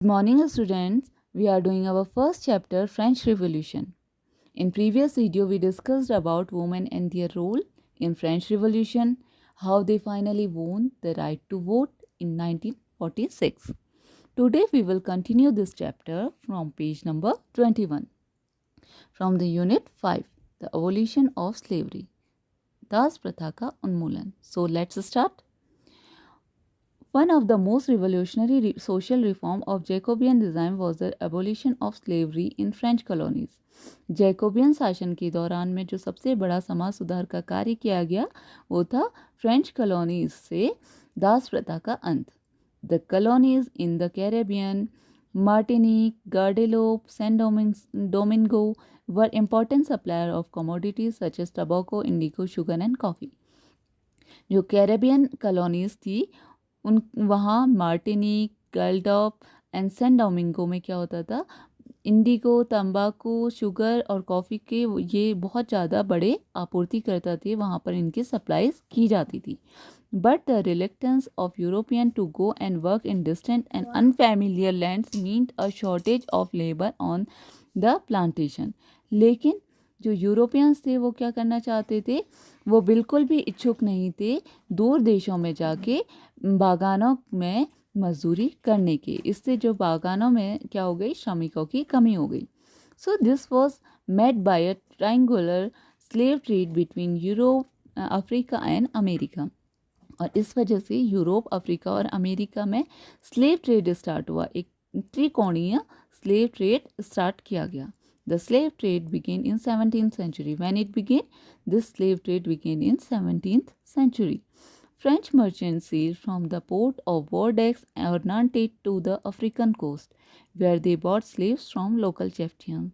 Good morning, students. We are doing our first chapter, French Revolution. In previous video, we discussed about women and their role in French Revolution, how they finally won the right to vote in 1946. Today, we will continue this chapter from page number 21, from the unit 5, the abolition of slavery, Das Pratha ka Unmoolan. So, let's start. One of the most revolutionary social reform of Jacobean design was the abolition of slavery in French colonies. Jacobian शासन के दौरान में जो सबसे बड़ा समाज सुधार का कार्य किया गया वो था फ्रेंच कॉलोनीज से दास प्रथा का अंत. The colonies in the Caribbean, Martinique, Guadeloupe, San Domingo were important supplier of commodities such as tobacco, indigo, sugar and coffee. जो कैरेबियन कॉलोनीज थी उन वहाँ मार्टिनिक, गल्डॉप एंड सैन डोमिंगो में क्या होता था, इंडिगो, तंबाकू, शुगर और कॉफ़ी के ये बहुत ज़्यादा बड़े आपूर्तिकर्ता थे, वहाँ पर इनकी सप्लाईज की जाती थी. But the reluctance of European to go and work in distant and unfamiliar lands meant a shortage of labour on the plantation. लेकिन जो यूरोपियंस थे वो क्या करना चाहते थे, वो बिल्कुल भी इच्छुक नहीं थे दूर देशों में जाके बागानों में मजदूरी करने के. इससे जो बागानों में क्या हो गई, श्रमिकों की कमी हो गई. So this was made by a triangular slave trade between Europe, Africa and America. और इस वजह से यूरोप, अफ्रीका और अमेरिका में स्लेव ट्रेड स्टार्ट हुआ. एक त्रिकोणीय स्लेव ट्रेड स्टार्ट किया गया. The slave trade began in 17th century. When it began, this slave trade began in 17th century. French merchants sailed from the port of Bordeaux or Nantes to the African coast, where they bought slaves from local chieftains.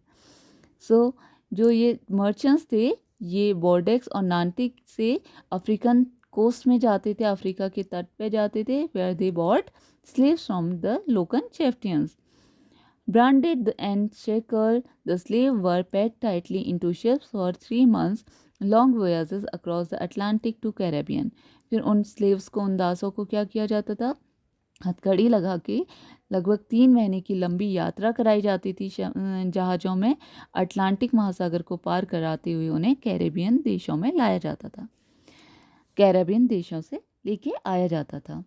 So, जो ये merchants थे ये Bordeaux और नांटिक से African coast में जाते थे, Africa के तट पे जाते थे, where they bought slaves from the local chieftains. Branded and shackled, the slaves were packed tightly into ships for 3 months long voyages across the Atlantic to Caribbean. फिर उन स्लेव्स को, उन दासों को क्या किया जाता था, हथकड़ी लगा के लगभग 3 महीने की लंबी यात्रा कराई जाती थी जहाज़ों में. अटलांटिक महासागर को पार कराते हुए उन्हें कैरेबियन देशों में लाया जाता था, कैरेबियन देशों से लेके आया जाता था.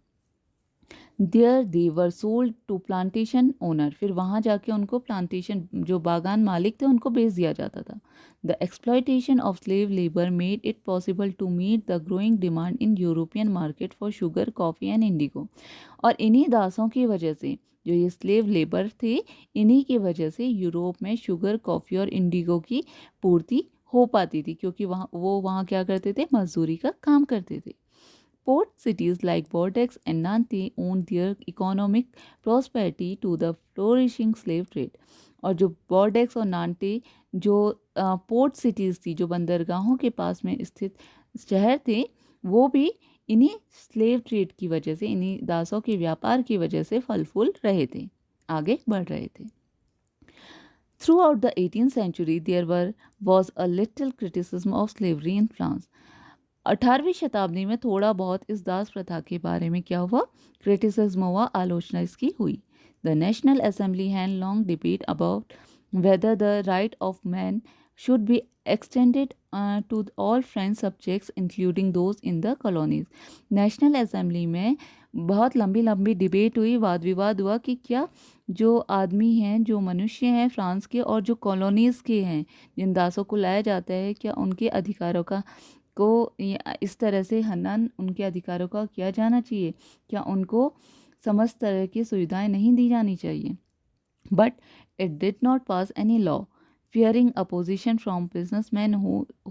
There they were sold to plantation owner. फिर वहाँ जाके उनको प्लांटेशन, जो बागान मालिक थे, उनको बेच दिया जाता था. The exploitation of slave labour made it possible to meet the growing demand in European market for sugar, coffee and indigo. और इन्हीं दासों की वजह से, जो ये स्लेव लेबर थे, इन्हीं की वजह से यूरोप में शुगर, कॉफ़ी और इंडिगो की पूर्ति हो पाती थी, क्योंकि वहाँ क्या करते थे, मजदूरी का काम करते थे. Port cities like Bordeaux and Nantes owed their economic prosperity to the flourishing slave trade. और जो बॉर्डेक्स और नांटे जो पोर्ट सिटीज़ थी, जो बंदरगाहों के पास में स्थित शहर थे, वो भी इन्हीं स्लेव ट्रेड की वजह से, इन्हीं दासों के व्यापार की वजह से फल फूल रहे थे, आगे बढ़ रहे थे. Throughout the 18th century, there was a little criticism of slavery in France. 18वीं शताब्दी में थोड़ा बहुत इस दास प्रथा के बारे में क्या हुआ, क्रिटिसिज्म हुआ, आलोचना इसकी हुई. The national assembly had long debate about whether the right of man should be extended to all French subjects including those in the colonies. National assembly में बहुत लंबी लंबी डिबेट हुई, वाद विवाद हुआ कि क्या जो आदमी हैं, जो मनुष्य हैं फ्रांस के और जो कॉलोनीज़ के हैं, जिन दासों को लाया जाता है, क्या उनके अधिकारों का को इस तरह से हनन उनके अधिकारों का किया जाना चाहिए, क्या उनको समस्त तरह की सुविधाएं नहीं दी जानी चाहिए. But it did not pass any law fearing opposition from businessmen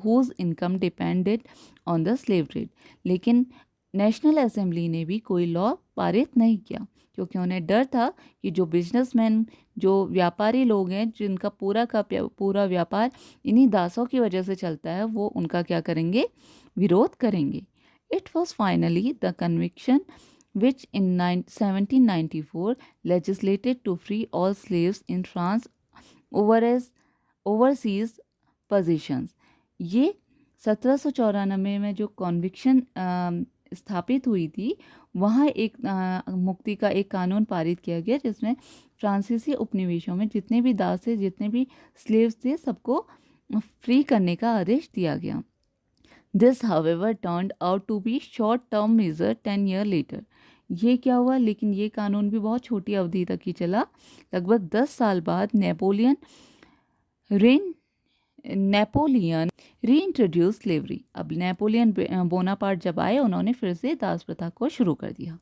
whose income depended on the slave trade. लेकिन नेशनल असेंबली ने भी कोई लॉ पारित नहीं किया, क्योंकि उन्हें डर था कि जो बिजनेसमैन, जो व्यापारी लोग हैं, जिनका पूरा का पूरा व्यापार इन्हीं दासों की वजह से चलता है, वो उनका क्या करेंगे, विरोध करेंगे. It was finally the conviction which in 1794 legislated to free all slaves in France over as overseas possessions. ये 1794 में जो कॉन्विक्शन स्थापित हुई थी, वहाँ एक मुक्ति का एक कानून पारित किया गया जिसमें फ्रांसीसी उपनिवेशों में जितने भी दास थे, जितने भी स्लेव्स थे, सबको फ्री करने का आदेश दिया गया। This however turned out to be short term measure 10 year later. ये क्या हुआ, लेकिन ये कानून भी बहुत छोटी अवधि तक ही चला। लगभग 10 साल बाद नेपोलियन रीइंट्रोड्यूस स्लेवरी। अब नेपोलियन बोनापार्ट जब आए, उन्होंने फिर से दास प्रथा को शुरू कर दिया।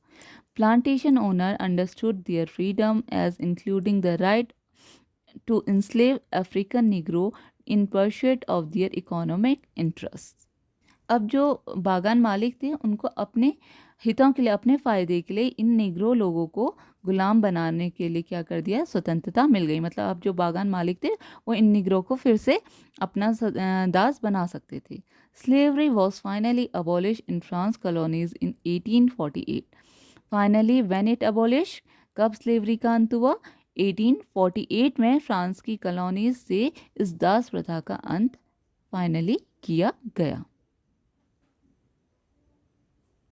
Plantation owner understood their freedom as including the right to enslave African negro in pursuit of their economic interest. अब जो बागान मालिक थे, उनको अपने हितों के लिए, अपने फ़ायदे के लिए इन निग्रो लोगों को गुलाम बनाने के लिए क्या कर दिया, स्वतंत्रता मिल गई। मतलब अब जो बागान मालिक थे वो इन निग्रो को फिर से अपना दास बना सकते थे। Slavery was finally abolish in France colonies in 1848। Finally when it abolish, कब स्लेवरी का अंत हुआ? 1848 में फ्रांस की कॉलोनीज से इस दास प्रथा का अंत फाइनली किया गया।